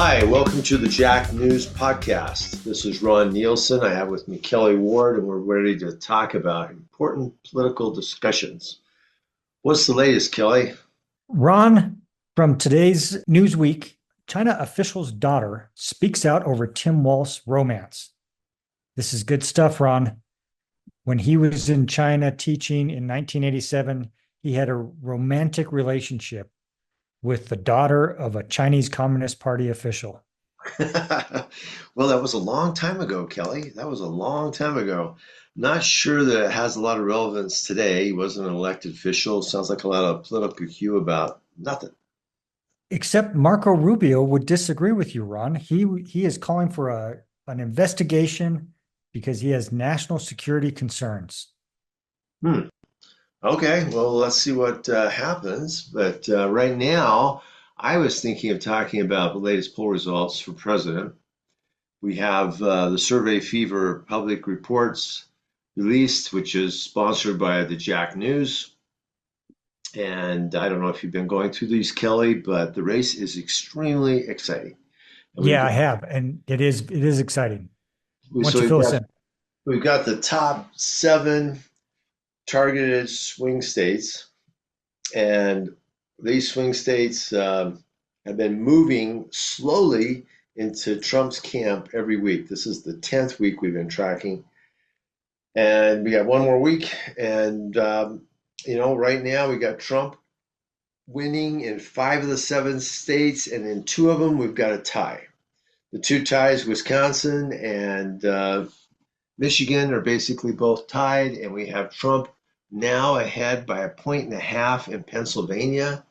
Hi, welcome to the Jack News Podcast. This is Ron Nielsen. I have with me Kelly Ward, and we're ready to talk about important political discussions. What's the latest, Kelly? Ron, from today's Newsweek, China official's daughter speaks out over Tim Walz romance. This is good stuff, Ron. When he was in China teaching in 1987, he had a romantic relationship with the daughter of a Chinese Communist Party official. Well, that was a long time ago, Kelly. That was a long time ago. Not sure that it has a lot of relevance today. He wasn't an elected official. Sounds like a lot of political hue about nothing. Except Marco Rubio would disagree with you, Ron. He is calling for an investigation because he has national security concerns. Hmm. Okay, well, let's see what happens. But right now, I was thinking of talking about the latest poll results for president. We have the Survey Fever public reports released, which is sponsored by the Jack News. And I don't know if you've been going through these, Kelly, but the race is extremely exciting. And Yeah, I have, and it is exciting. Why don't so you fill us in? we've got the top seven targeted swing states, and these swing states have been moving slowly into Trump's camp every week. This is the 10th week we've been tracking, and we got one more week. And right now we got Trump winning in five of the seven states, and in two of them we've got a tie. The two ties, Wisconsin and Michigan, are basically both tied, and we have Trump now ahead by 1.5 points in Pennsylvania,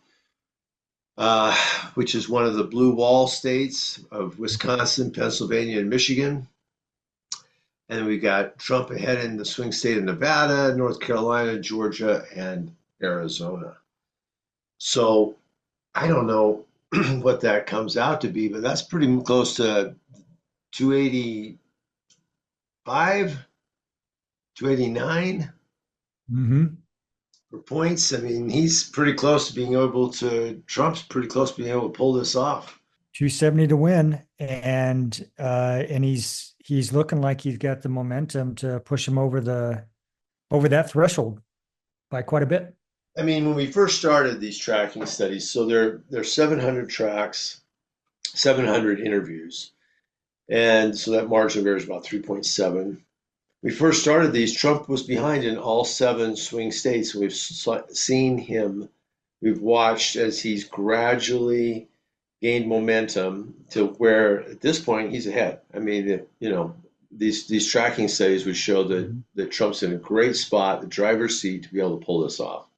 which is one of the blue wall states of Wisconsin, Pennsylvania, and Michigan. And we got Trump ahead in the swing state of Nevada, North Carolina, Georgia, and Arizona. So I don't know what that comes out to be, but that's pretty close to 285, 289 Mm-hmm. for points. I mean, Trump's pretty close to being able to pull this off. 270 to win, and he's looking like he's got the momentum to push him over that threshold by quite a bit. I mean, when we first started these tracking studies, so there's 700 tracks, 700 interviews, and so that margin of error is about 3.7. We first started these, Trump was behind in all seven swing states. We've seen him, we've watched as he's gradually gained momentum to where at this point he's ahead. I mean, these tracking studies would show Mhm. that Trump's in a great spot, the driver's seat, to be able to pull this off.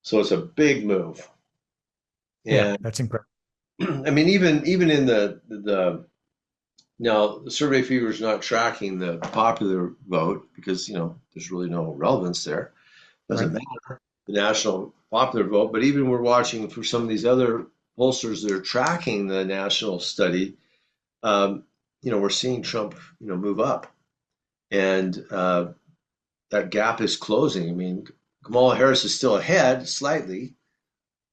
So it's a big move. Yeah, And that's incredible. I mean, even in the now the Survey Fever is not tracking the popular vote because there's really no relevance there. Doesn't Right. matter the national popular vote, but even we're watching for some of these other pollsters that are tracking the national study. Um, we're seeing Trump, move up, and that gap is closing. I mean, Kamala Harris is still ahead slightly,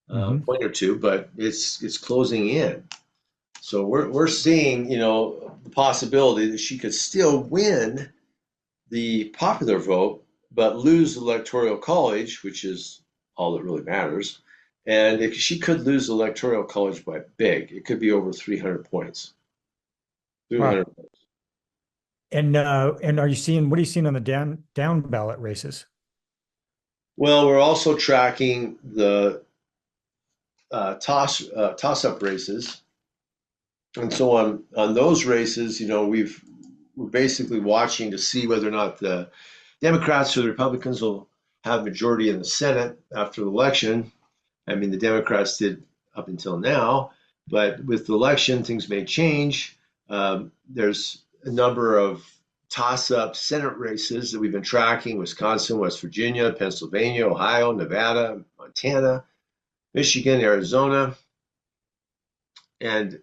a Hmm. point or two, but it's closing in. So we're seeing, the possibility that she could still win the popular vote, but lose the electoral college, which is all that really matters. And if she could lose the electoral college by big, it could be over 300 points. 300 Wow. points. And are you seeing what are you seeing on the down ballot races? Well, we're also tracking the toss up races, and so on those races, we're basically watching to see whether or not the Democrats or the Republicans will have majority in the Senate after the election. I mean, the Democrats did up until now, but with the election, things may change. There's a number of toss-up Senate races that we've been tracking: Wisconsin, West Virginia, Pennsylvania, Ohio, Nevada, Montana, Michigan, Arizona, and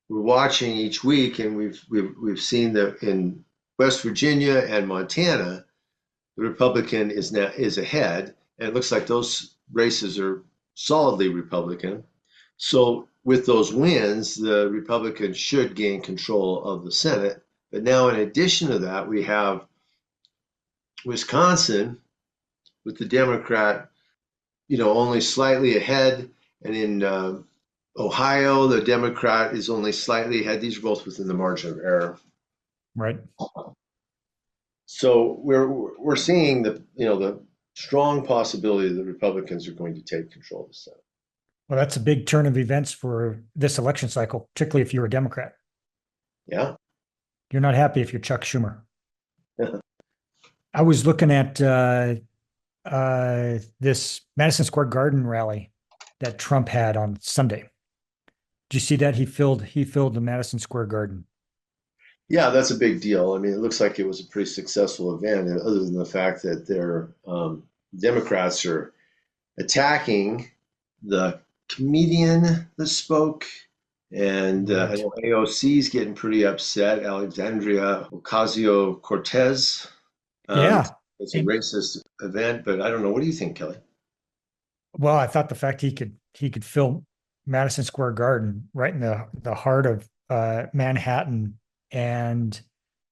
we're watching each week, and we've seen that in West Virginia and Montana, the Republican is ahead, and it looks like those races are solidly Republican. So with those wins, the Republicans should gain control of the Senate. But now, in addition to that, we have Wisconsin with the Democrat, only slightly ahead. And in Ohio, the Democrat is only slightly ahead. These are both within the margin of error. Right. So we're seeing the strong possibility that the Republicans are going to take control of the Senate. Well, that's a big turn of events for this election cycle, particularly if you're a Democrat. Yeah. You're not happy if you're Chuck Schumer. I was looking at this Madison Square Garden rally that Trump had on Sunday. Did you see that? He filled the Madison Square Garden. Yeah, that's a big deal. I mean, it looks like it was a pretty successful event, other than the fact that their Democrats are attacking the comedian that spoke, and I know AOC is getting pretty upset. Alexandria Ocasio-Cortez. Yeah, it's a racist event, but I don't know. What do you think, Kelly? Well, I thought the fact he could fill Madison Square Garden right in the heart of Manhattan, and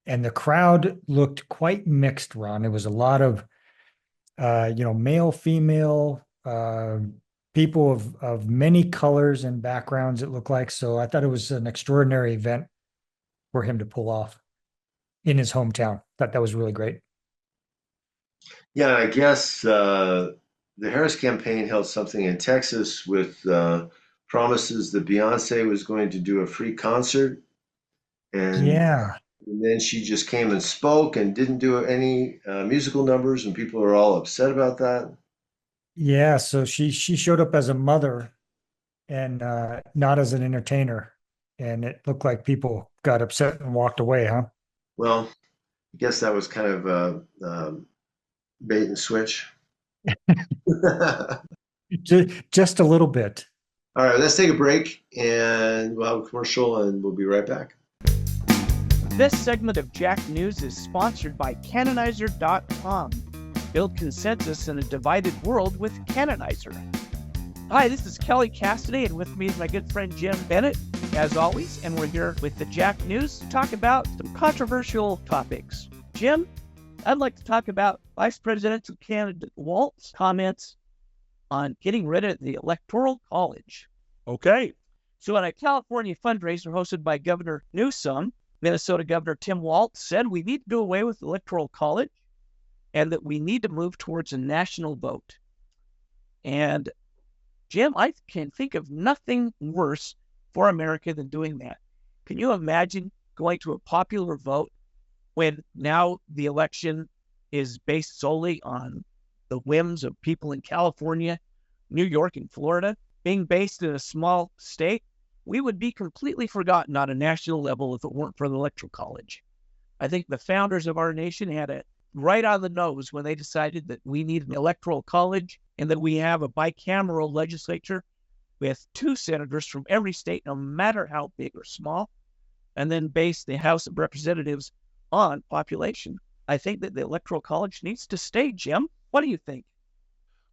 the crowd looked quite mixed, Ron. It was a lot of male, female, people of many colors and backgrounds, it looked like. So I thought it was an extraordinary event for him to pull off in his hometown. Thought that was really great. Yeah, I guess the Harris campaign held something in Texas with promises that Beyonce was going to do a free concert. And then she just came and spoke and didn't do any musical numbers, and people are all upset about that. Yeah, so she showed up as a mother and not as an entertainer, and it looked like people got upset and walked away, huh? Well, I guess that was kind of bait and switch. Just a little bit. All right, let's take a break, and we'll have a commercial, and we'll be right back. This segment of Jack News is sponsored by Canonizer.com. Build consensus in a divided world with Canonizer. Hi, this is Kelly Cassidy, and with me is my good friend Jim Bennett, as always, and we're here with the Jack News to talk about some controversial topics. Jim, I'd like to talk about Vice Presidential candidate Walz's comments on getting rid of the Electoral College. Okay. So at a California fundraiser hosted by Governor Newsom, Minnesota Governor Tim Walz said we need to do away with the Electoral College and that we need to move towards a national vote. And Jim, I can think of nothing worse for America than doing that. Can you imagine going to a popular vote when now the election is based solely on the whims of people in California, New York, and Florida? Being based in a small state, we would be completely forgotten on a national level if it weren't for the Electoral College. I think the founders of our nation had it right on the nose when they decided that we need an Electoral College and that we have a bicameral legislature with 2 senators from every state, no matter how big or small, and then base the House of Representatives on population. I think that the Electoral College needs to stay, Jim. What do you think?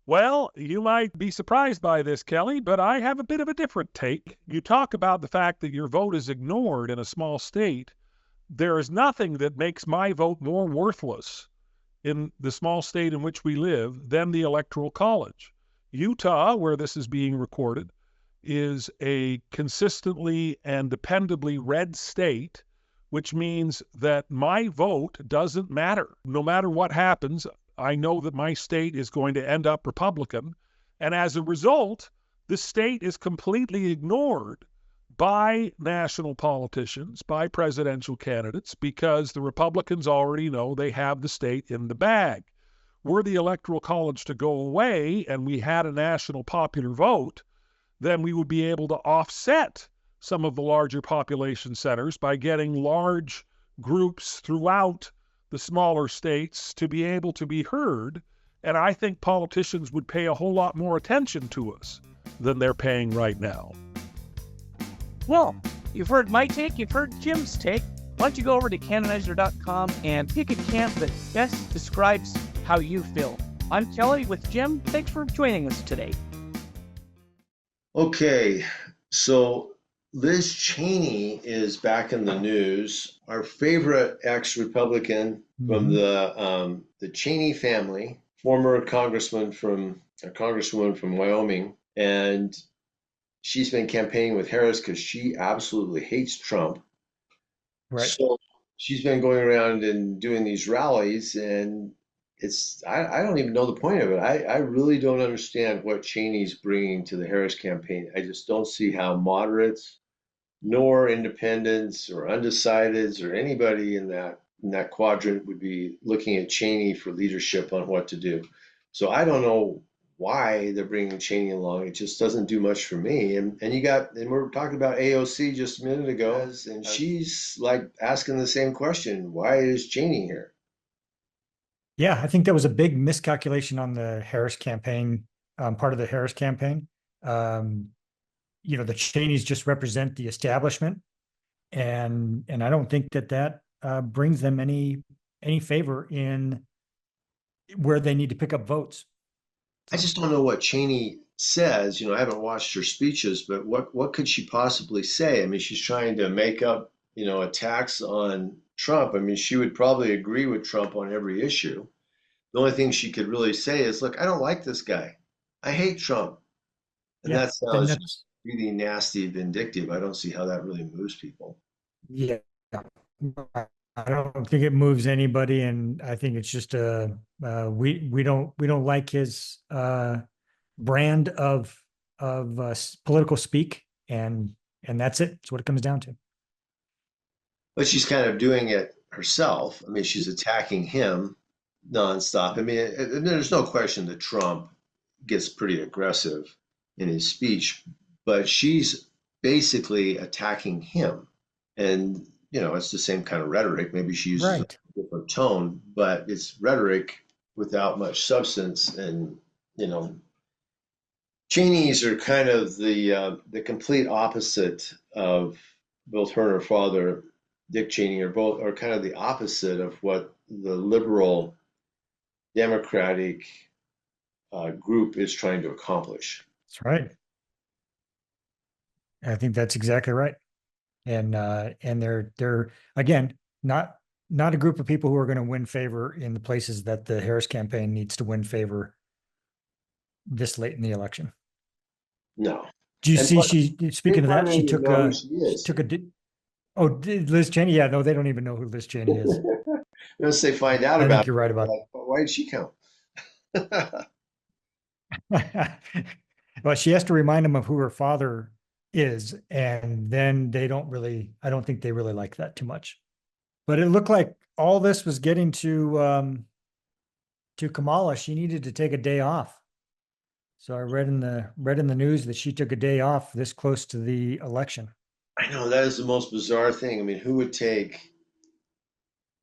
Well, you might be surprised by this, Kelly, but I have a bit of a different take. You talk about the fact that your vote is ignored in a small state. There is nothing that makes my vote more worthless in the small state in which we live than the Electoral College. Utah, where this is being recorded, is a consistently and dependably red state, which means that my vote doesn't matter. No matter what happens, I know that my state is going to end up Republican. And as a result, the state is completely ignored by national politicians, by presidential candidates, because the Republicans already know they have the state in the bag. Were the Electoral College to go away and we had a national popular vote, then we would be able to offset some of the larger population centers by getting large groups throughout the smaller states to be able to be heard. And I think politicians would pay a whole lot more attention to us than they're paying right now. Well, you've heard my take, you've heard Jim's take. Why don't you go over to Canonizer.com and pick a camp that best describes how you feel. I'm Kelly with Jim. Thanks for joining us today. Okay, So Liz Cheney is back in the news. Our favorite ex-Republican from Mhm. the Cheney family, former congressman from a congresswoman from Wyoming, and she's been campaigning with Harris because she absolutely hates Trump. Right. So she's been going around and doing these rallies, and I don't even know the point of it. I really don't understand what Cheney's bringing to the Harris campaign. I just don't see how moderates nor independents or undecideds or anybody in that quadrant would be looking at Cheney for leadership on what to do. So I don't know why they're bringing Cheney along. It just doesn't do much for me. And we're talking about AOC just a minute ago, and she's like asking the same question: why is Cheney here? Yeah, I think that was a big miscalculation on the Harris campaign, part of the Harris campaign. Um, the Cheneys just represent the establishment, and I don't think that brings them any favor in where they need to pick up votes. I So just don't know what Cheney says. I haven't watched her speeches, but what could she possibly say? I mean, she's trying to make up, attacks on Trump. I mean, she would probably agree with Trump on every issue. The only thing she could really say is, look, I don't like this guy. I hate Trump. And yeah, that then sounds just that's really nasty, vindictive. I don't see how that really moves people. yeah. I don't think it moves anybody, and I think it's just we don't like his brand of political speak, and that's it. That's what it comes down to. But she's kind of doing it herself. I mean, she's attacking him nonstop. I mean, there's no question that Trump gets pretty aggressive in his speech, but she's basically attacking him. And, it's the same kind of rhetoric. Maybe she uses a Right. different tone, but it's rhetoric without much substance. And, you know, Cheneys are kind of the complete opposite of both her and her father, Dick Cheney, are kind of the opposite of what the liberal Democratic group is trying to accomplish. That's right. I think that's exactly right. And they're again not a group of people who are going to win favor in the places that the Harris campaign needs to win favor this late in the election. No, Do you and see plus, she they speaking of that, probably she don't even took know who she she is. took Liz Cheney? Yeah, no, they don't even know who Liz Cheney is. Once they find out I think about you're right her, they're about like, "Well, why did she come?" well, she has to remind them of who her father is, and then they don't really, I don't think they really like that too much. But it looked like all this was getting to Kamala. She needed to take a day off. So I read in the news that she took a day off this close to the election. I know that is the most bizarre thing. I mean, who would take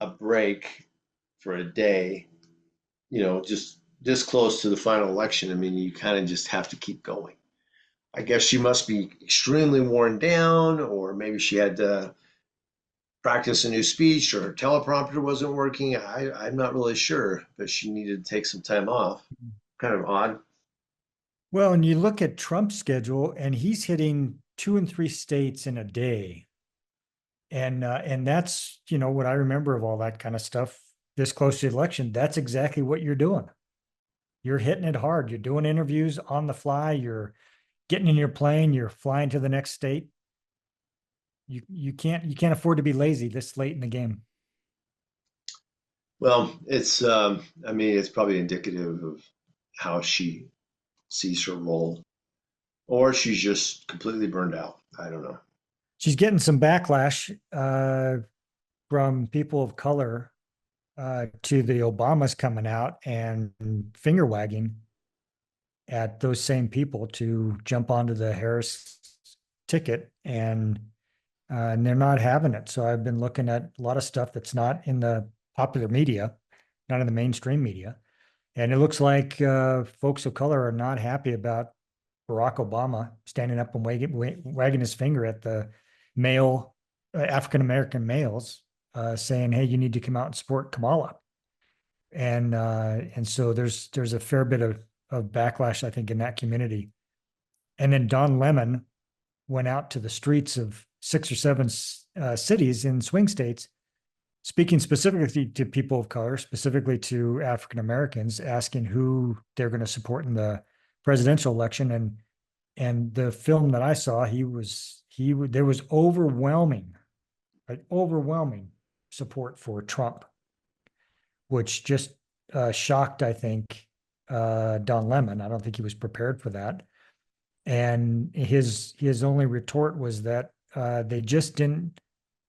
a break for a day, just this close to the final election? I mean, you kind of just have to keep going. I guess she must be extremely worn down, or maybe she had to practice a new speech, or her teleprompter wasn't working. I'm not really sure, but she needed to take some time off. Kind of odd. Well, and you look at Trump's schedule, and he's hitting 2 and 3 states in a day, and that's what I remember of all that kind of stuff. This close to the election, that's exactly what you're doing. You're hitting it hard. You're doing interviews on the fly. You're getting in your plane. You're flying to the next state. You can't afford to be lazy this late in the game. Well, I mean, it's probably indicative of how she sees her role, or she's just completely burned out. I don't know. She's getting some backlash from people of color to the Obamas coming out and finger wagging at those same people to jump onto the Harris ticket, and they're not having it. So I've been looking at a lot of stuff that's not in the popular media, not in the mainstream media, and it looks like folks of color are not happy about Barack Obama standing up and wagging his finger at the male African American males, saying, "Hey, you need to come out and support Kamala." And so there's a fair bit of backlash, I think, in that community. And then Don Lemon, went out to the streets of 6 or 7 cities in swing states, speaking specifically to people of color, specifically to African Americans, asking who they're going to support in the presidential election. And the film that I saw, there was overwhelming support for Trump, which just shocked, I think, Don Lemon. I don't think he was prepared for that. And his only retort was that they just didn't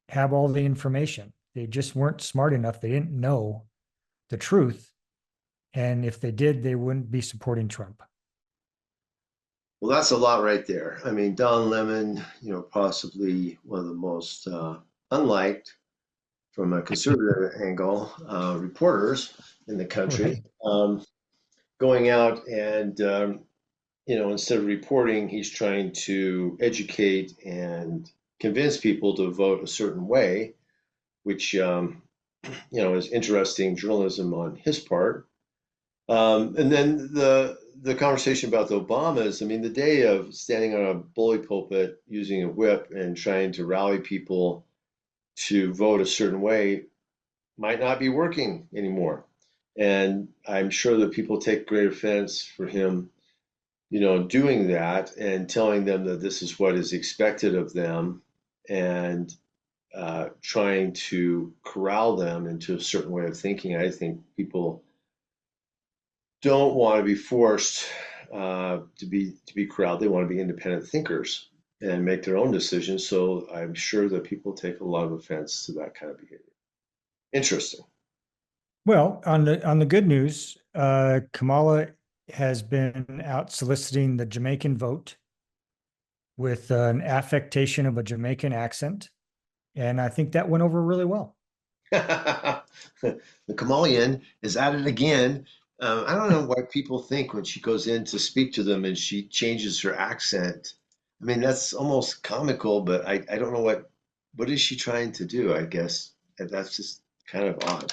have all the information. They just weren't smart enough. They didn't know the truth. And if they did, they wouldn't be supporting Trump. Well, that's a lot right there. I mean, Don Lemon, possibly one of the most unliked from a conservative angle reporters in the country, going out and instead of reporting, he's trying to educate and convince people to vote a certain way, which is interesting journalism on his part. And then the conversation about the Obamas. I mean, the day of standing on a bully pulpit using a whip and trying to rally people to vote a certain way might not be working anymore. And I'm sure that people take great offense for him, doing that and telling them that this is what is expected of them, and trying to corral them into a certain way of thinking. I think people don't want to be forced to be corralled. They want to be independent thinkers and make their own decisions. So I'm sure that people take a lot of offense to that kind of behavior. Interesting. Well, on the good news, Kamala has been out soliciting the Jamaican vote with an affectation of a Jamaican accent, and I think that went over really well. The Kamalian is at it again. I don't know what people think when she goes in to speak to them and she changes her accent. I mean, that's almost comical, but I don't know what is she trying to do, I guess. That's just kind of odd.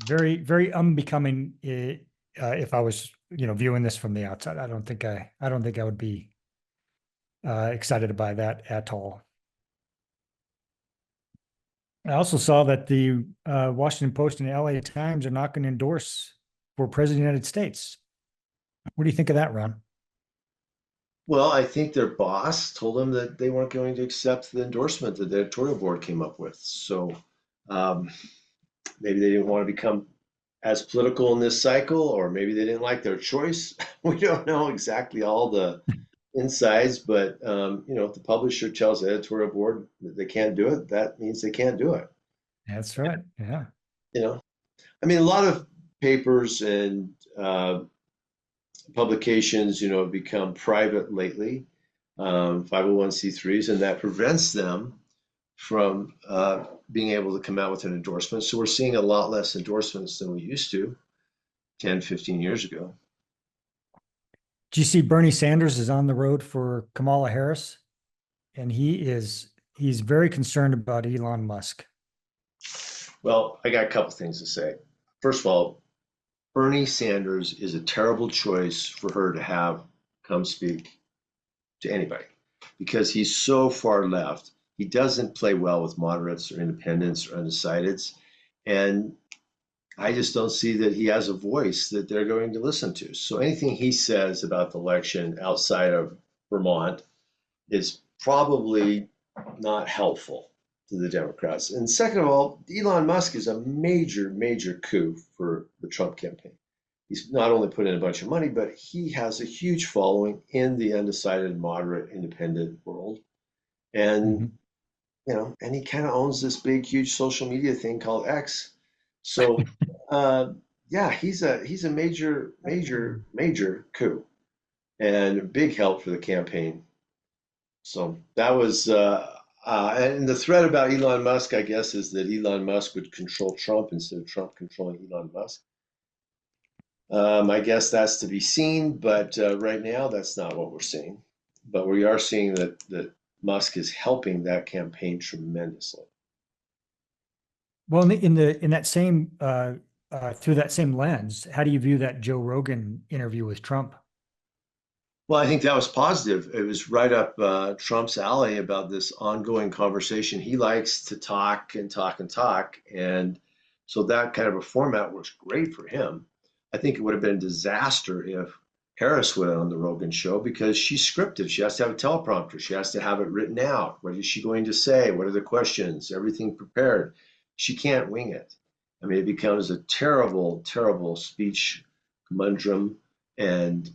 Very, very unbecoming. If I was, viewing this from the outside, I don't think I would be excited by that at all. I also saw that the Washington Post and the LA Times are not going to endorse for president of the United States. What do you think of that, Ron? Well, I think their boss told them that they weren't going to accept the endorsement that the editorial board came up with. So maybe they didn't want to become as political in this cycle, or maybe they didn't like their choice. We don't know exactly all the insides, but if the publisher tells the editorial board that they can't do it, that means they can't do it. That's right. Yeah. I mean, a lot of papers and publications, have become private lately, 501c3s, and that prevents them from being able to come out with an endorsement. So we're seeing a lot less endorsements than we used to 10, 15 years ago. Do you see Bernie Sanders is on the road for Kamala Harris? And he's very concerned about Elon Musk. Well, I got a couple things to say. First of all, Bernie Sanders is a terrible choice for her to have come speak to anybody, because he's so far left. He doesn't play well with moderates or independents or undecideds. And I just don't see that he has a voice that they're going to listen to. So anything he says about the election outside of Vermont is probably not helpful to the Democrats. And second of all, Elon Musk is a major, major coup for the Trump campaign. He's not only put in a bunch of money, but he has a huge following in the undecided, moderate, independent world. And, and he kind of owns this big, huge social media thing called X. So, he's a major, major, major coup and a big help for the campaign. So that was, and the threat about Elon Musk, I guess, is that Elon Musk would control Trump instead of Trump controlling Elon Musk. I guess that's to be seen, but right now that's not what we're seeing. But we are seeing that Musk is helping that campaign tremendously. Well, in that same through that same lens, how do you view that Joe Rogan interview with Trump? Well, I think that was positive. It was right up Trump's alley about this ongoing conversation. He likes to talk and talk and talk. And so that kind of a format works great for him. I think it would have been a disaster if Harris went on the Rogan show because she's scripted. She has to have a teleprompter. She has to have it written out. What is she going to say? What are the questions? Everything prepared. She can't wing it. I mean, it becomes a terrible, terrible speech conundrum. And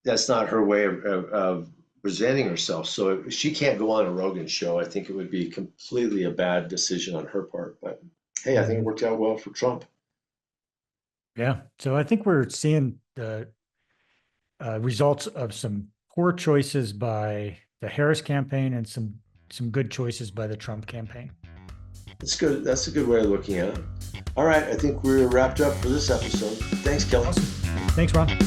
that's not her way of presenting herself. So if she can't go on a Rogan show, I think it would be completely a bad decision on her part. But hey, I think it worked out well for Trump. Yeah. So I think we're seeing the results of some poor choices by the Harris campaign and some good choices by the Trump campaign. That's good. That's a good way of looking at it. All right, I think we're wrapped up for this episode. Thanks, Kelly. Awesome. Thanks, Ron.